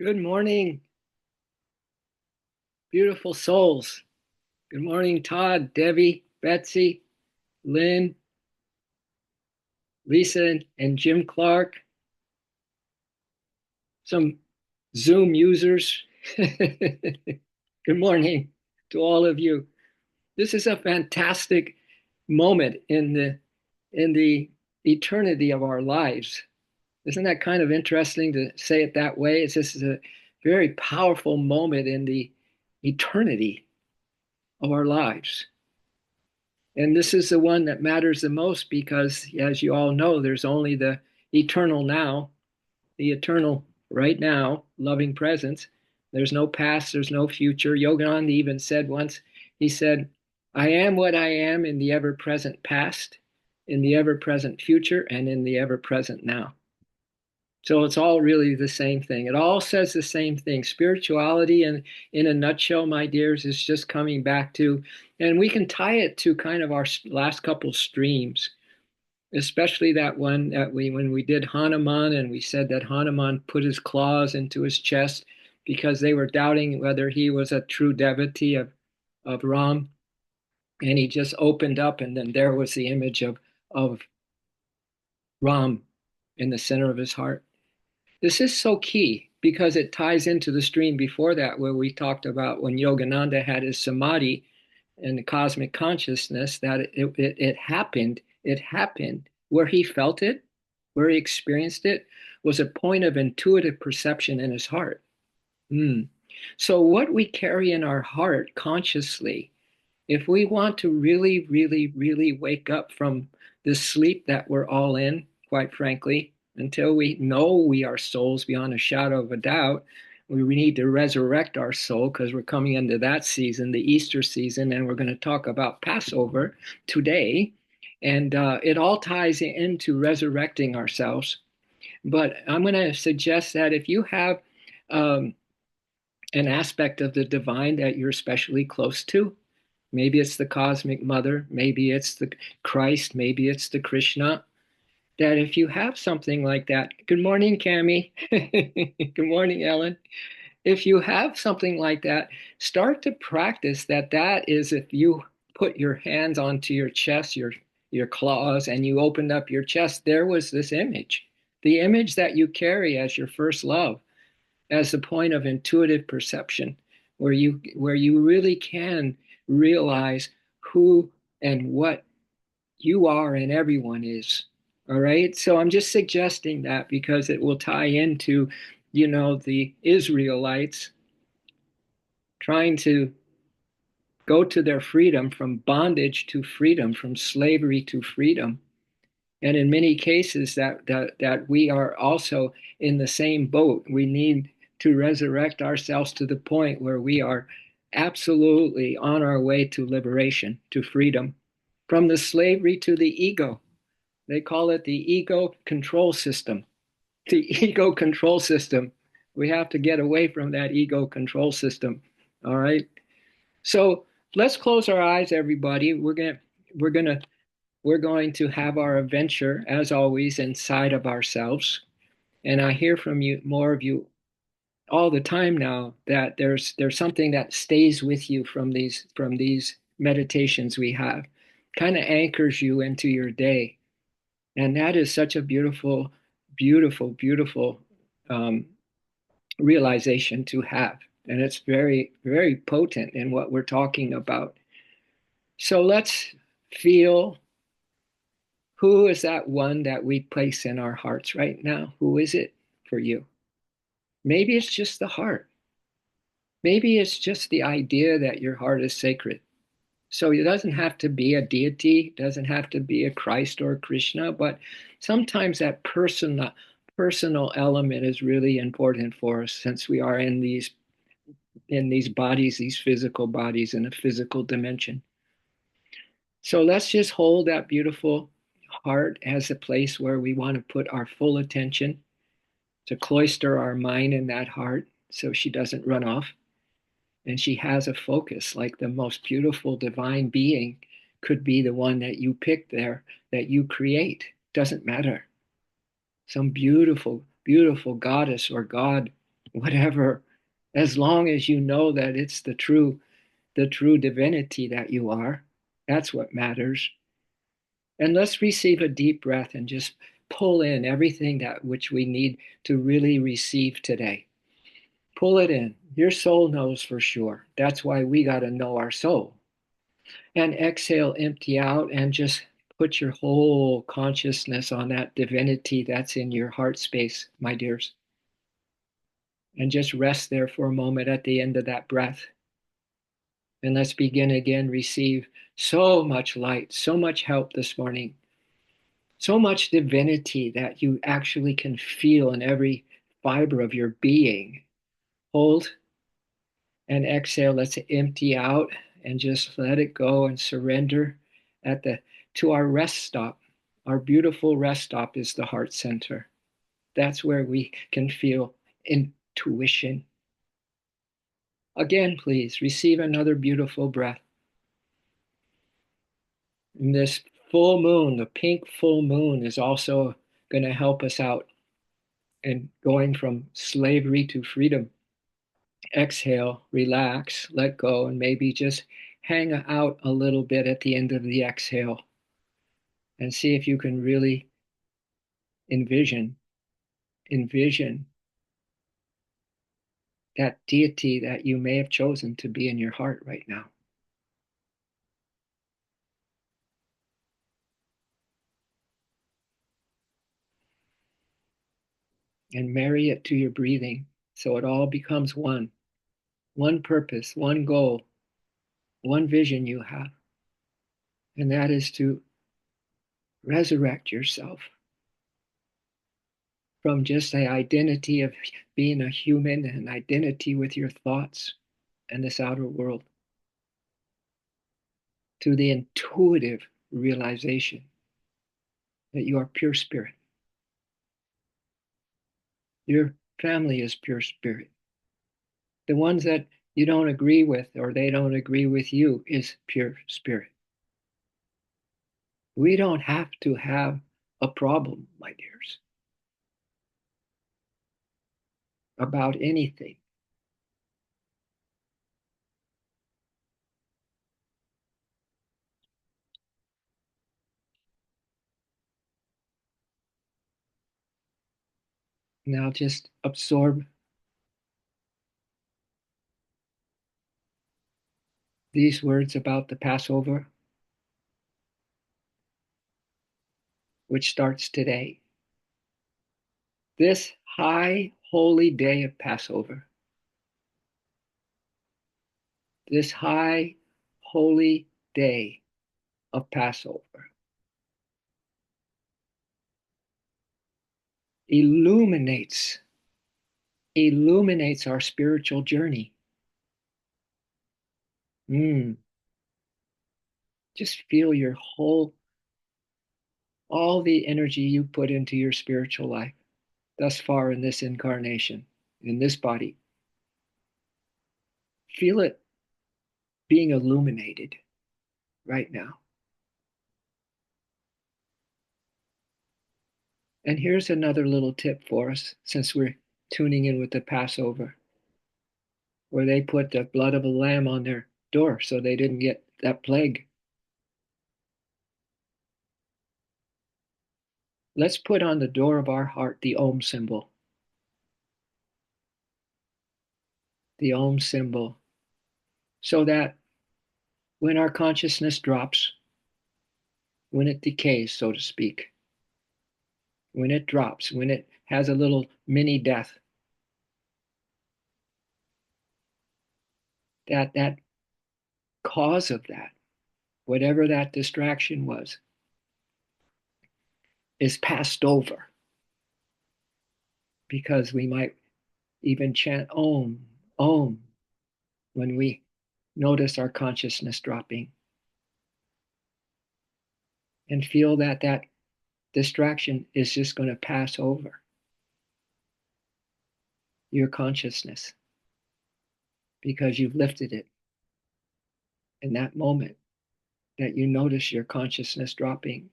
Good morning, beautiful souls. Good morning, Todd, Debbie, Betsy, Lynn, Lisa, and Jim Clark, some Zoom users. Good morning to all of you. This is a fantastic moment in the eternity of our lives. Isn't that kind of interesting to say it that way? It's just a very powerful moment in the eternity of our lives. And this is the one that matters the most because, as you all know, there's only the eternal now, the eternal right now, loving presence. There's no past, there's no future. Yogananda even said once, he said, I am what I am in the ever present past, in the ever present future, and in the ever present now. So it's all really the same thing. It all says the same thing. Spirituality, and in a nutshell, my dears, is just coming back to, and we can tie it to kind of our last couple streams, especially that one that when we did Hanuman, and we said that Hanuman put his claws into his chest because they were doubting whether he was a true devotee of Ram, and he just opened up, and then there was the image of Ram in the center of his heart. This is so key because it ties into the stream before that, where we talked about when Yogananda had his samadhi and the cosmic consciousness, that it happened where he felt it, where he experienced it, was a point of intuitive perception in his heart. Mm. So, what we carry in our heart consciously, if we want to really, really, really wake up from the sleep that we're all in, quite frankly, until we know we are souls beyond a shadow of a doubt, we need to resurrect our soul because we're coming into that season, the Easter season, and we're going to talk about Passover today. And it all ties into resurrecting ourselves. But I'm going to suggest that if you have um, an aspect of the divine that you're especially close to, maybe it's the cosmic mother, maybe it's the Christ, maybe it's the Krishna, that if you have something like that, good morning, Cami. Good morning, Ellen. If you have something like that, start to practice that. That is, if you put your hands onto your chest, your claws, and you opened up your chest, there was this image, the image that you carry as your first love, as the point of intuitive perception, where you really can realize who and what you are and everyone is. All right. So I'm just suggesting that because it will tie into, the Israelites trying to go to their freedom, from bondage to freedom, from slavery to freedom. And in many cases that we are also in the same boat. We need to resurrect ourselves to the point where we are absolutely on our way to liberation, to freedom, from the slavery to the ego. They call it the ego control system. The ego control system. We have to get away from that ego control system. All right. So let's close our eyes, everybody. We're gonna we're going to have our adventure, as always, inside of ourselves. And I hear from you, more of you, all the time now, that there's something that stays with you from these meditations we have, kind of anchors you into your day. And that is such a beautiful, beautiful, beautiful um, realization to have. And it's very, very potent in what we're talking about. So let's feel, who is that one that we place in our hearts right now? Who is it for you? Maybe it's just the heart. Maybe it's just the idea that your heart is sacred. So it doesn't have to be a deity, it doesn't have to be a Christ or a Krishna, but sometimes that personal element is really important for us, since we are in these bodies, these physical bodies, in a physical dimension. So let's just hold that beautiful heart as a place where we want to put our full attention, to cloister our mind in that heart so she doesn't run off. And she has a focus, like the most beautiful divine being could be the one that you pick there, that you create. Doesn't matter. Some beautiful, beautiful goddess or god whatever, as long as you know that it's the true divinity that you are. That's what matters. And let's receive a deep breath and just pull in everything that which we need to really receive today. Pull it in. Your soul knows for sure. That's why we got to know our soul. And exhale, empty out, and just put your whole consciousness on that divinity that's in your heart space, my dears. And just rest there for a moment at the end of that breath. And let's begin again. Receive so much light, so much help this morning, so much divinity that you actually can feel in every fiber of your being. Hold and exhale. Let's empty out and just let it go and surrender at the to our rest stop. Our beautiful rest stop is the heart center. That's where we can feel intuition. Again, please receive another beautiful breath. And this full moon, the pink full moon, is also going to help us out in going from slavery to freedom. Exhale, relax, let go, and maybe just hang out a little bit at the end of the exhale and see if you can really envision that deity that you may have chosen to be in your heart right now. And marry it to your breathing so it all becomes one purpose, one goal, one vision you have. And that is to resurrect yourself from just the identity of being a human and identity with your thoughts and this outer world to the intuitive realization that you are pure spirit. Your family is pure spirit. The ones that you don't agree with or they don't agree with you is pure spirit. We don't have to have a problem, my dears, about anything. Now just absorb these words about the Passover, which starts today. This high holy day of Passover, this high holy day of Passover illuminates our spiritual journey. Just feel your all the energy you put into your spiritual life thus far in this incarnation, in this body. Feel it being illuminated right now. And here's another little tip for us since we're tuning in with the Passover, where they put the blood of a lamb on their door so they didn't get that plague. Let's put on the door of our heart the Om symbol. The Om symbol. So that when our consciousness drops, when it decays, so to speak, when it drops, when it has a little mini death, that cause of that, whatever that distraction was, is passed over. Because we might even chant Om, Om, when we notice our consciousness dropping. And feel that that distraction is just going to pass over your consciousness because you've lifted it in that moment that you notice your consciousness dropping.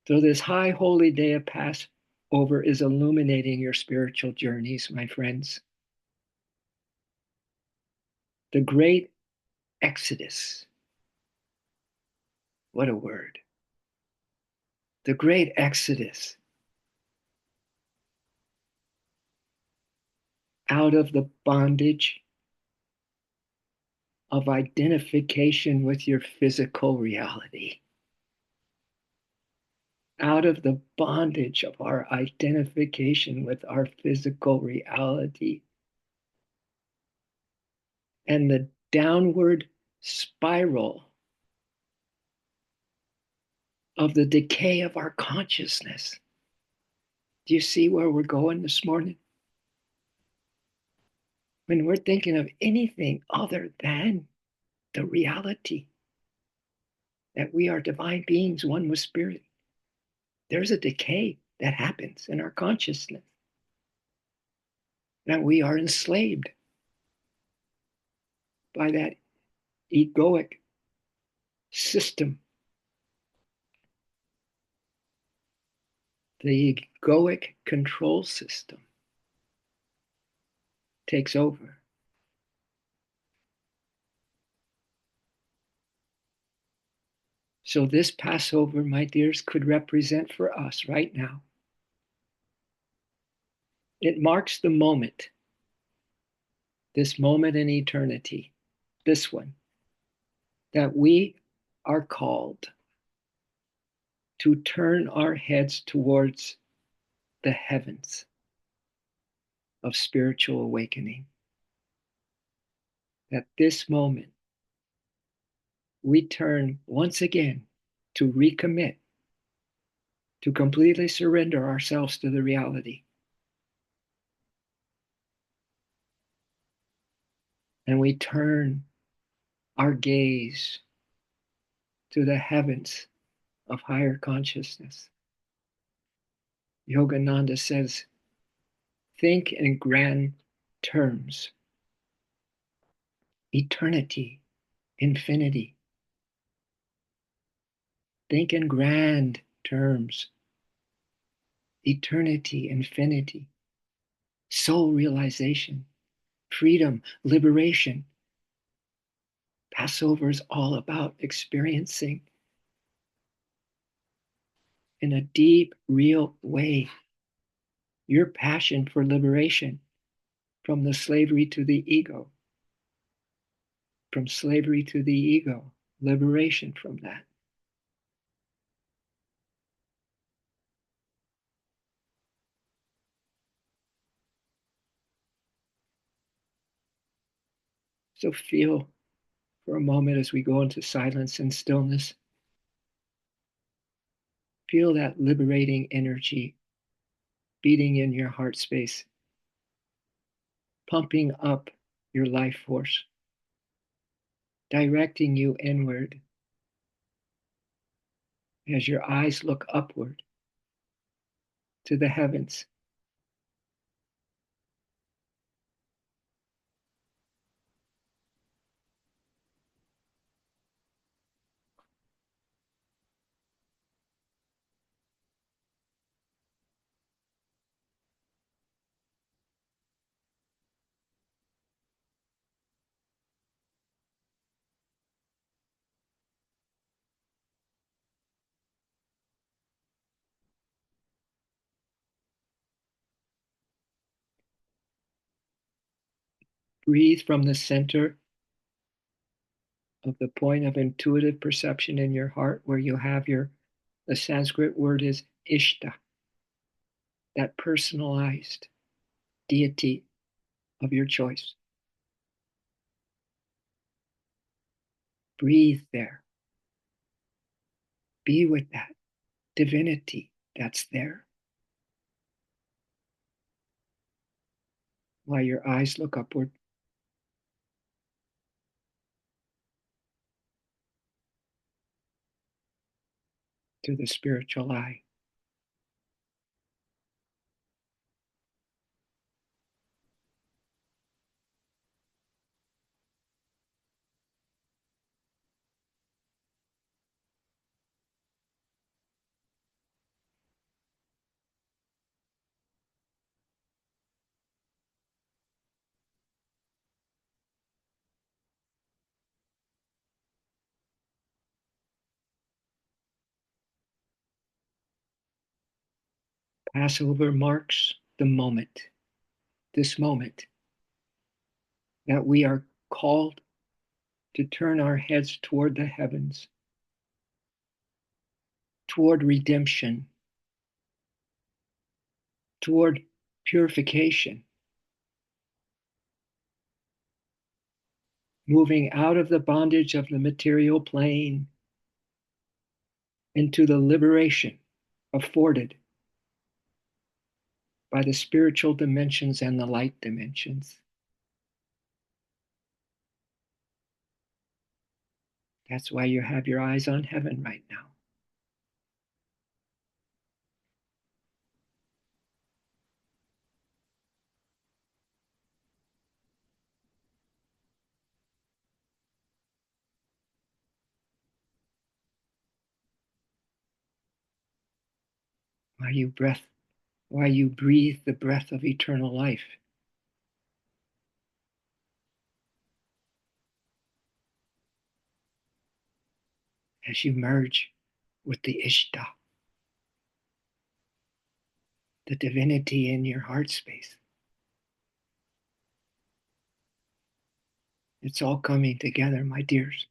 So this high holy day of Passover over is illuminating your spiritual journeys, my friends. The great exodus. What a word. The great exodus out of the bondage of identification with your physical reality, out of the bondage of our identification with our physical reality, and the downward spiral of the decay of our consciousness. Do you see where we're going this morning? When we're thinking of anything other than the reality that we are divine beings, one with spirit, there's a decay that happens in our consciousness, that we are enslaved by that egoic system. The egoic control system takes over. So this Passover, my dears, could represent for us right now. It marks the moment, this moment in eternity, this one, that we are called to turn our heads towards the heavens of spiritual awakening. At this moment, we turn once again to recommit, to completely surrender ourselves to the reality. And we turn our gaze to the heavens of higher consciousness. Yogananda says, think in grand terms. Eternity, infinity. Think in grand terms. Eternity, infinity. Soul realization, freedom, liberation. Passover is all about experiencing in a deep, real way your passion for liberation from the slavery to the ego, from slavery to the ego, liberation from that. So feel for a moment as we go into silence and stillness. Feel that liberating energy beating in your heart space, pumping up your life force, directing you inward as your eyes look upward to the heavens. Breathe from the center of the point of intuitive perception in your heart where you have the Sanskrit word is Ishta, that personalized deity of your choice. Breathe there. Be with that divinity that's there while your eyes look upward to the spiritual eye. Passover marks the moment, this moment, that we are called to turn our heads toward the heavens, toward redemption, toward purification, moving out of the bondage of the material plane into the liberation afforded by the spiritual dimensions and the light dimensions. That's why you have your eyes on heaven right now. Why you breathe the breath of eternal life as you merge with the Ishta, the divinity in your heart space. It's all coming together, my dears.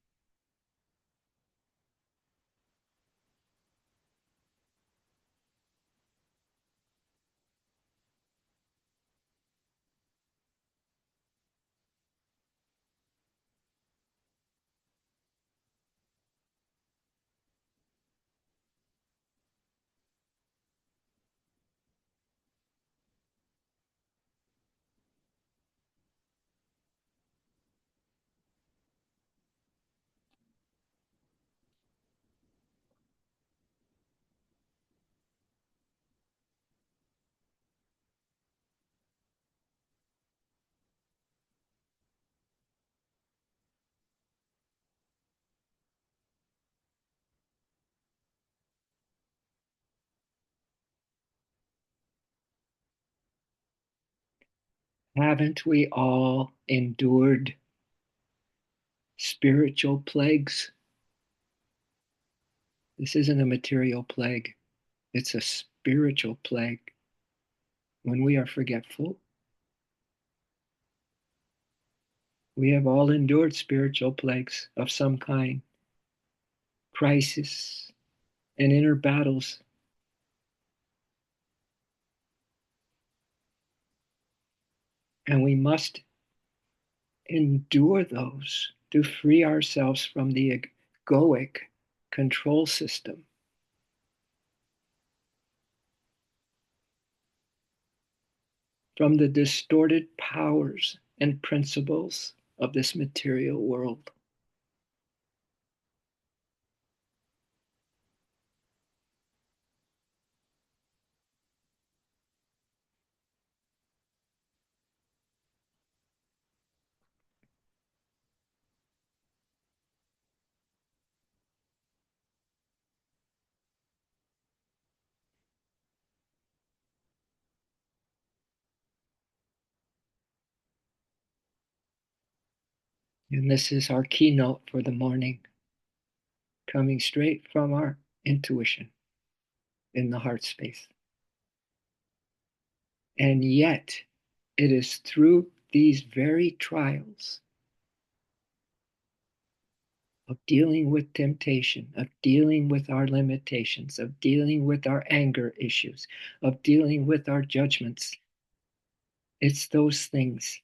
Haven't we all endured spiritual plagues? This isn't a material plague, it's a spiritual plague. When we are forgetful, we have all endured spiritual plagues of some kind, crisis and inner battles. And we must endure those to free ourselves from the egoic control system, from the distorted powers and principles of this material world. And this is our keynote for the morning, coming straight from our intuition in the heart space. And yet, it is through these very trials of dealing with temptation, of dealing with our limitations, of dealing with our anger issues, of dealing with our judgments. It's those things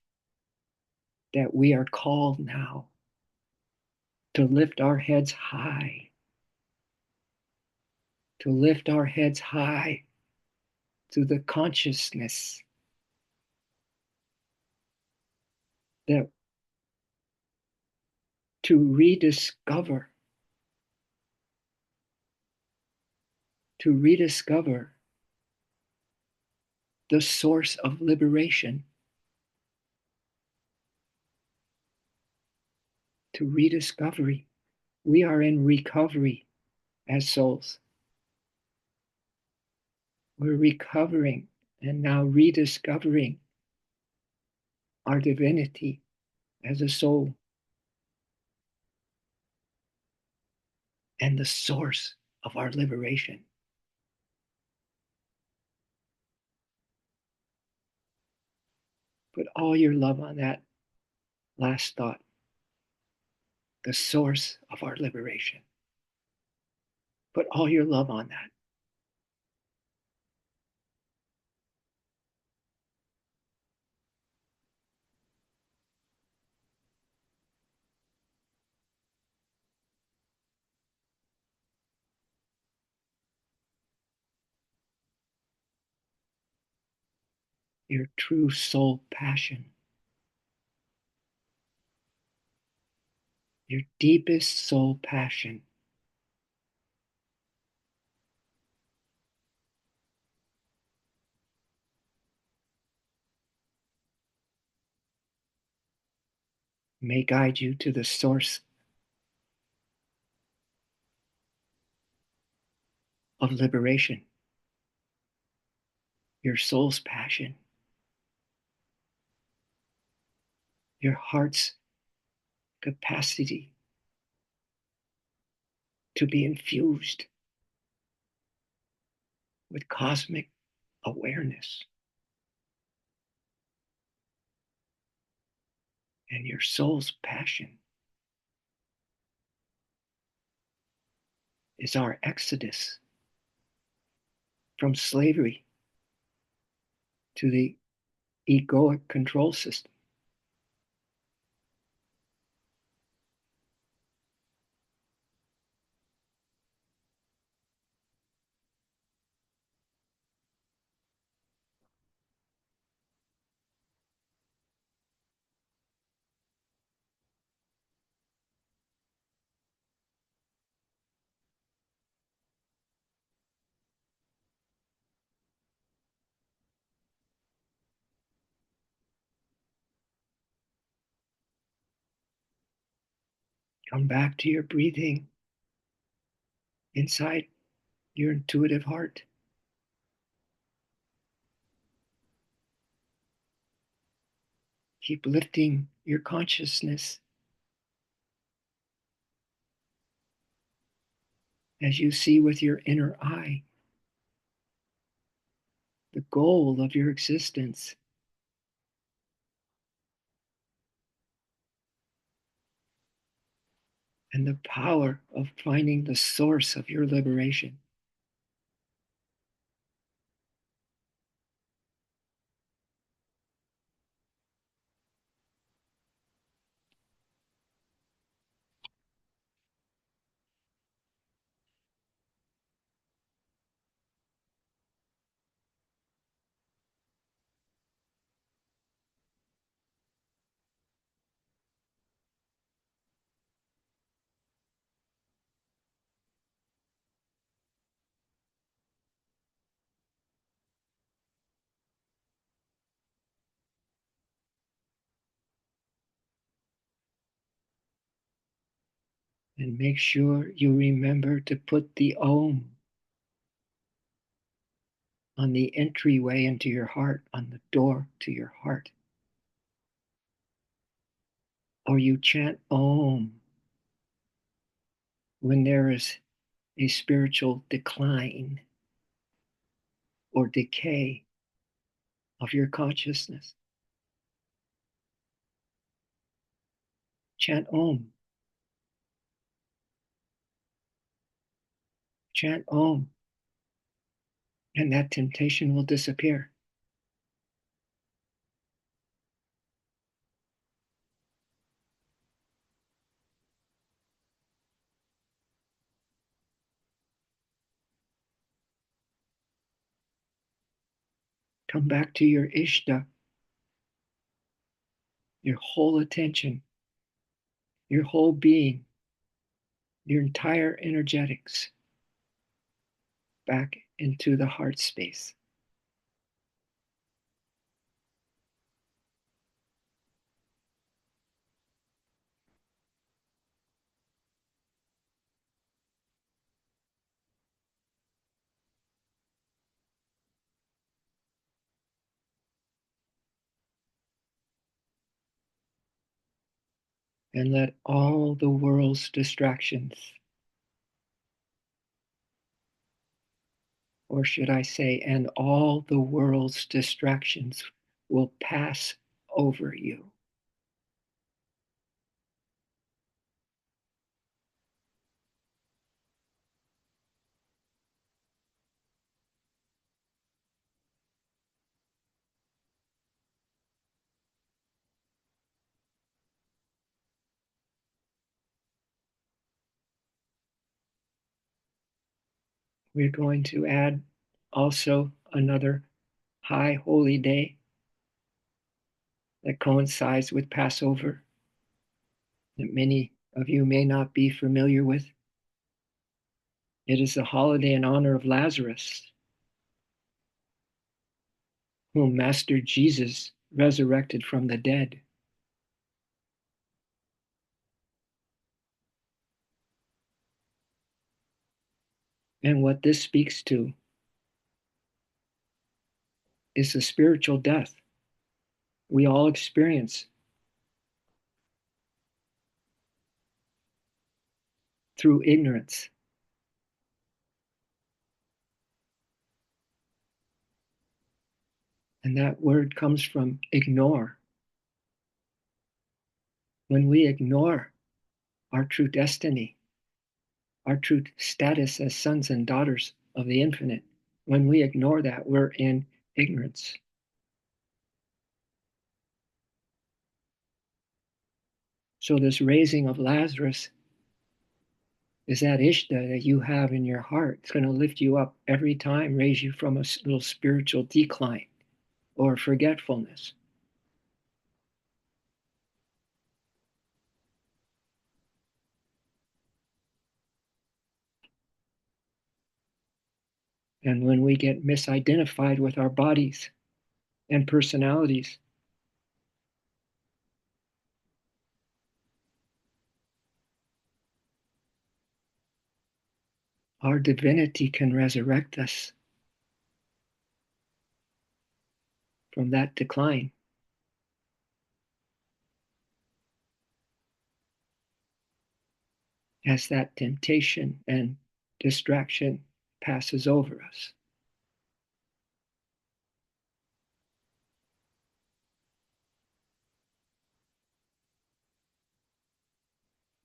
that we are called now to lift our heads high, to lift our heads high to the consciousness that to rediscover the source of liberation, to rediscovery. We are in recovery as souls. We're recovering and now rediscovering our divinity as a soul and the source of our liberation. Put all your love on that last thought, the source of our liberation. Put all your love on that. Your true soul passion, your deepest soul passion. May guide you to the source of liberation, your soul's passion, your heart's capacity to be infused with cosmic awareness. And your soul's passion is our exodus from slavery to the egoic control system. Come back to your breathing inside your intuitive heart. Keep lifting your consciousness as you see with your inner eye the goal of your existence and the power of finding the source of your liberation. And make sure you remember to put the Om on the entryway into your heart, on the door to your heart. Or you chant Om when there is a spiritual decline or decay of your consciousness. Chant Om. Chant Om, and that temptation will disappear. Come back to your Ishta, your whole attention, your whole being, your entire energetics back into the heart space. And let all the world's distractions, or should I say, and all the world's distractions will pass over you. We're going to add also another high holy day that coincides with Passover that many of you may not be familiar with. It is a holiday in honor of Lazarus, whom Master Jesus resurrected from the dead. And what this speaks to is the spiritual death we all experience through ignorance. And that word comes from ignore. When we ignore our true destiny, our true status as sons and daughters of the infinite, when we ignore that, we're in ignorance. So, this raising of Lazarus is that Ishta that you have in your heart. It's going to lift you up every time, raise you from a little spiritual decline or forgetfulness. And when we get misidentified with our bodies and personalities, our divinity can resurrect us from that decline as that temptation and distraction passes over us.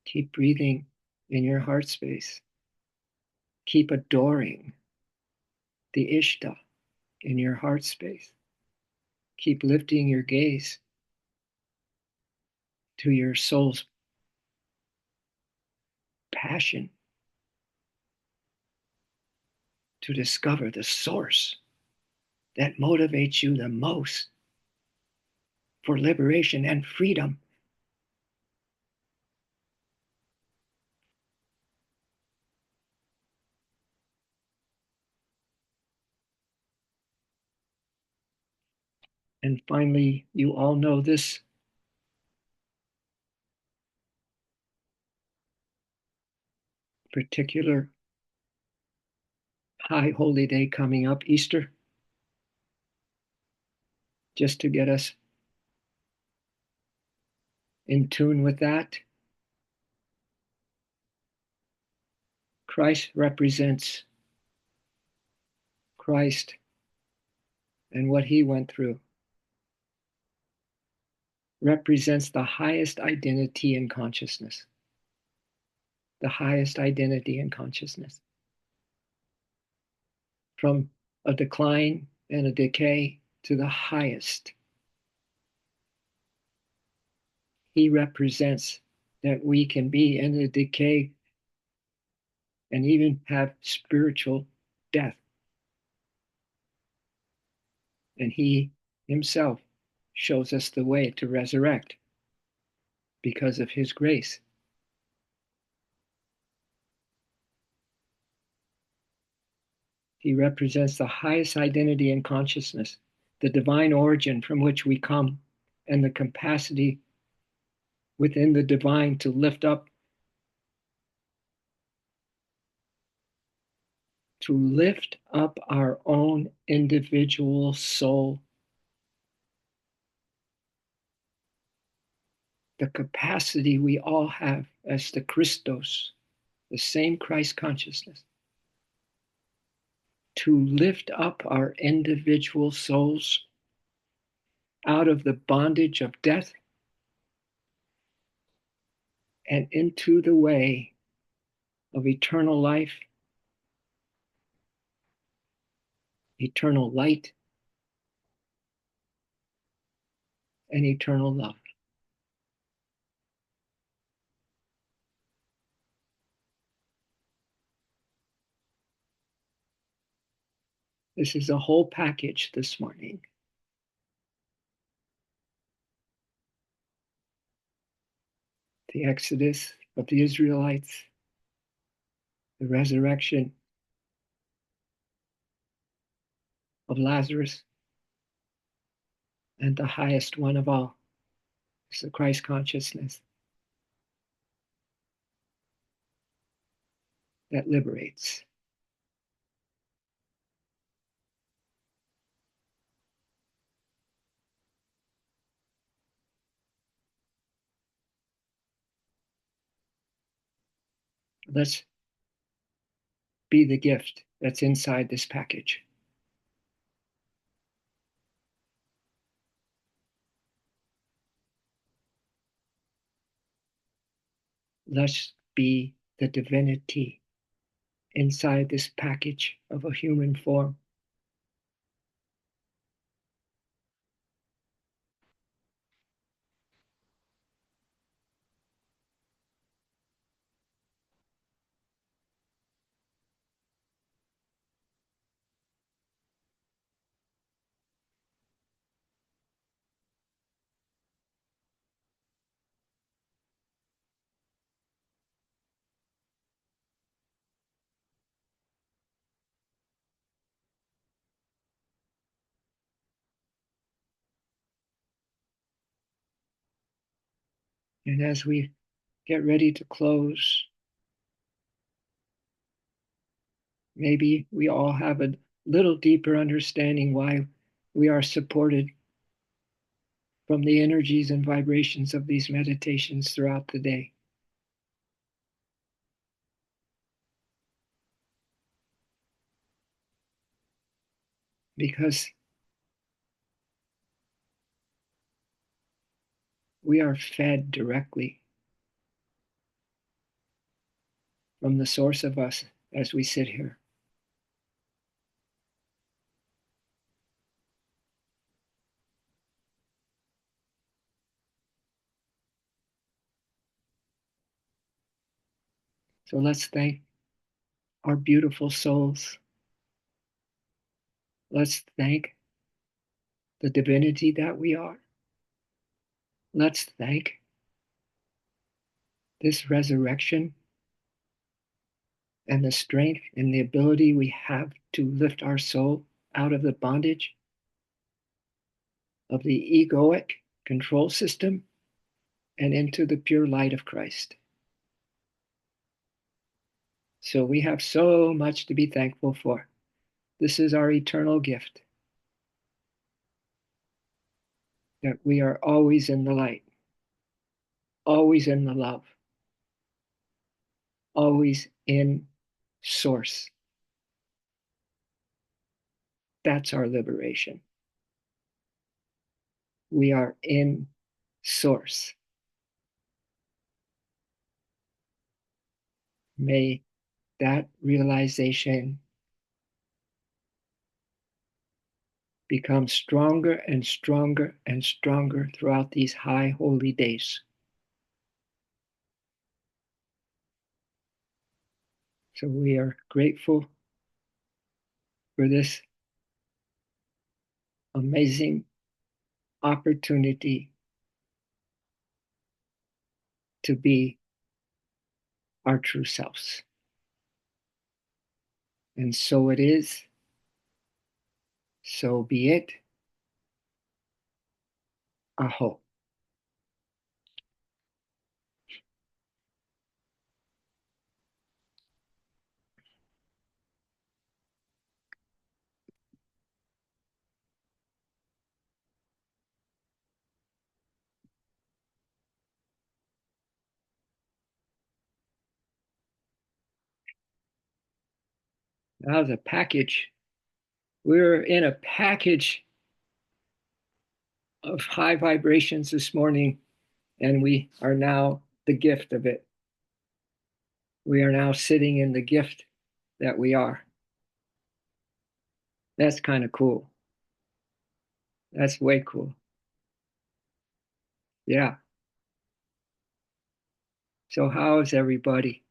Keep breathing in your heart space. Keep adoring the Ishta in your heart space. Keep lifting your gaze to your soul's passion to discover the source that motivates you the most for liberation and freedom. And finally, you all know this particular high holy day coming up, Easter, just to get us in tune with that. Christ represents Christ and what he went through, represents the highest identity in consciousness. The highest identity in consciousness. From a decline and a decay to the highest. He represents that we can be in a decay and even have spiritual death. And he himself shows us the way to resurrect because of his grace. He represents the highest identity in consciousness, the divine origin from which we come, and the capacity within the divine to lift up, our own individual soul. The capacity we all have as the Christos, the same Christ consciousness, to lift up our individual souls out of the bondage of death and into the way of eternal life, eternal light, and eternal love. This is a whole package this morning. The exodus of the Israelites, the resurrection of Lazarus, and the highest one of all is the Christ consciousness that liberates. Let's be the gift that's inside this package. Let's be the divinity inside this package of a human form. And as we get ready to close, maybe we all have a little deeper understanding why we are supported from the energies and vibrations of these meditations throughout the day. Because we are fed directly from the source of us as we sit here. So let's thank our beautiful souls. Let's thank the divinity that we are. Let's thank this resurrection and the strength and the ability we have to lift our soul out of the bondage of the egoic control system and into the pure light of Christ. So we have so much to be thankful for. This is our eternal gift, that we are always in the light, always in the love, always in source. That's our liberation. We are in source. May that realization become stronger and stronger and stronger throughout these high holy days. So we are grateful for this amazing opportunity to be our true selves. And so it is, so be it. Aho. Now the package. We're in a package of high vibrations this morning, and we are now the gift of it. We are now sitting in the gift that we are. That's kind of cool. That's way cool. Yeah. So how's everybody?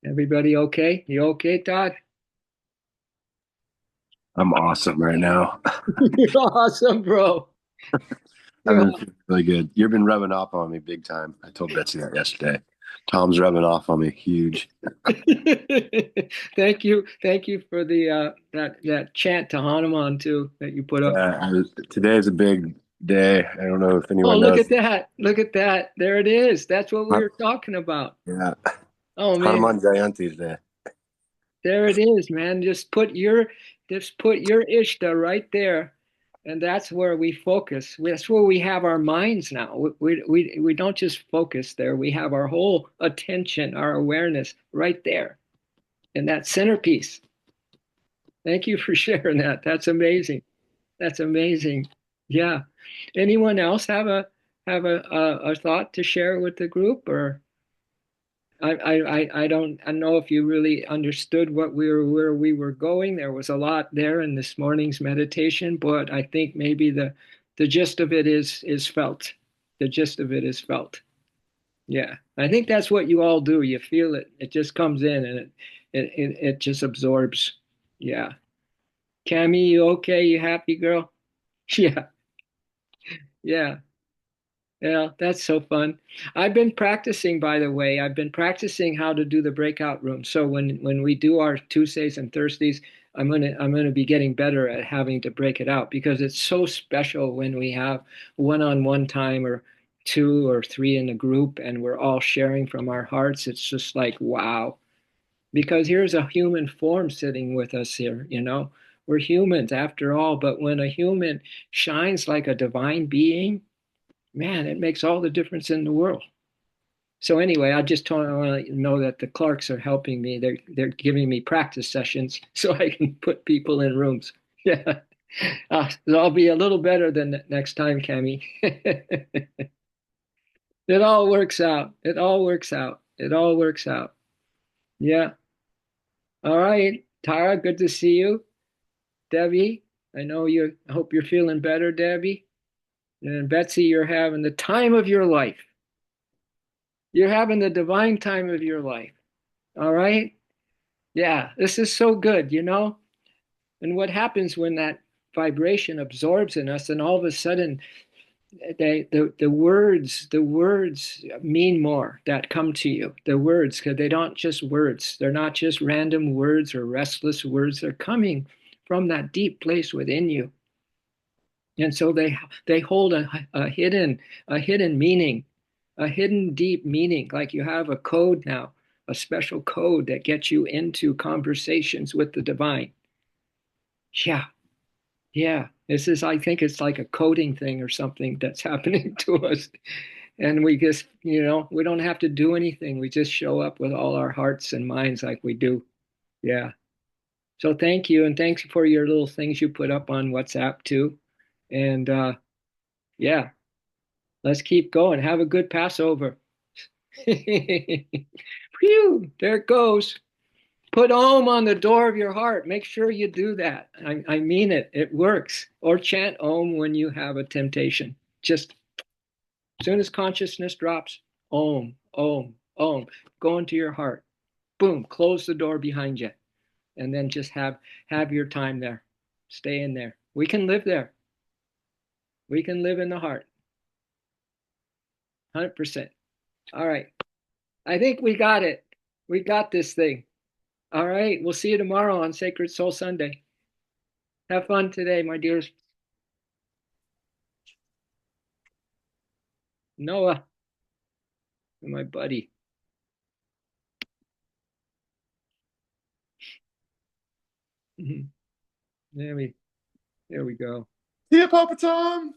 Everybody okay? You okay, Todd? I'm awesome right now. You're awesome, bro. I've You're been feeling really good. You've been rubbing off on me big time. I told Betsy that yesterday. Tom's rubbing off on me huge. Thank you for the that chant to Hanuman too that you put up. Today is a big day. I don't know if Oh, anyone look knows. at that. Look at that. There it is. That's what we Huh? were talking about. Yeah, Oh it's man, Hanuman Jayanti's day. there it is, man. Just put your Ishta right there. And that's where we focus. That's where we have our minds now. We don't just focus there. We have our whole attention, our awareness right there in that centerpiece. Thank you for sharing that. That's amazing. That's amazing. Yeah. Anyone else have a thought to share with the group, or I don't I know if you really understood what we were where we were going. There was a lot there in this morning's meditation, but I think maybe the gist of it is felt. The gist of it is felt. Yeah. I think that's what you all do. You feel it. It just comes in and it just absorbs. Yeah. Cammy, you okay? You happy, girl? Yeah. Yeah. Yeah, that's so fun. I've been practicing, by the way. I've been practicing how to do the breakout room. So when we do our Tuesdays and Thursdays, I'm gonna be getting better at having to break it out because it's so special when we have one-on-one time or two or three in a group and we're all sharing from our hearts. It's just like wow. Because here's a human form sitting with us here, you know. We're humans after all, but when a human shines like a divine being, man, it makes all the difference in the world. So anyway, I just want to let you know that the Clarks are helping me. They're giving me practice sessions so I can put people in rooms. Yeah, so I'll be a little better than next time, Cami. It all works out. It all works out. It all works out. Yeah. All right, Tara. Good to see you, Debbie. I know you. I hope you're feeling better, Debbie. And Betsy, you're having the time of your life. You're having the divine time of your life. All right. Yeah, this is so good, you know? And what happens when that vibration absorbs in us, and all of a sudden the words mean more that come to you. The words, because they don't just words. They're not just random words or restless words. They're coming from that deep place within you. And so they hold a hidden meaning, a hidden deep meaning, like you have a code now, a special code that gets you into conversations with the divine. Yeah, yeah. This is, I think it's like a coding thing or something that's happening to us. And we just, we don't have to do anything. We just show up with all our hearts and minds like we do. Yeah. So thank you. And thanks for your little things you put up on WhatsApp too. And yeah, let's keep going. Have a good Passover. Phew, there it goes. Put Om on the door of your heart. Make sure you do that. I mean it. It works. Or chant Om when you have a temptation. Just as soon as consciousness drops, Om, Om, Om. Go into your heart. Boom. Close the door behind you. And then just have your time there. Stay in there. We can live there. We can live in the heart. 100%. All right. I think we got it. We got this thing. All right. We'll see you tomorrow on Sacred Soul Sunday. Have fun today, my dears. Noah, my buddy. There we there we go. See ya, Papa Tom.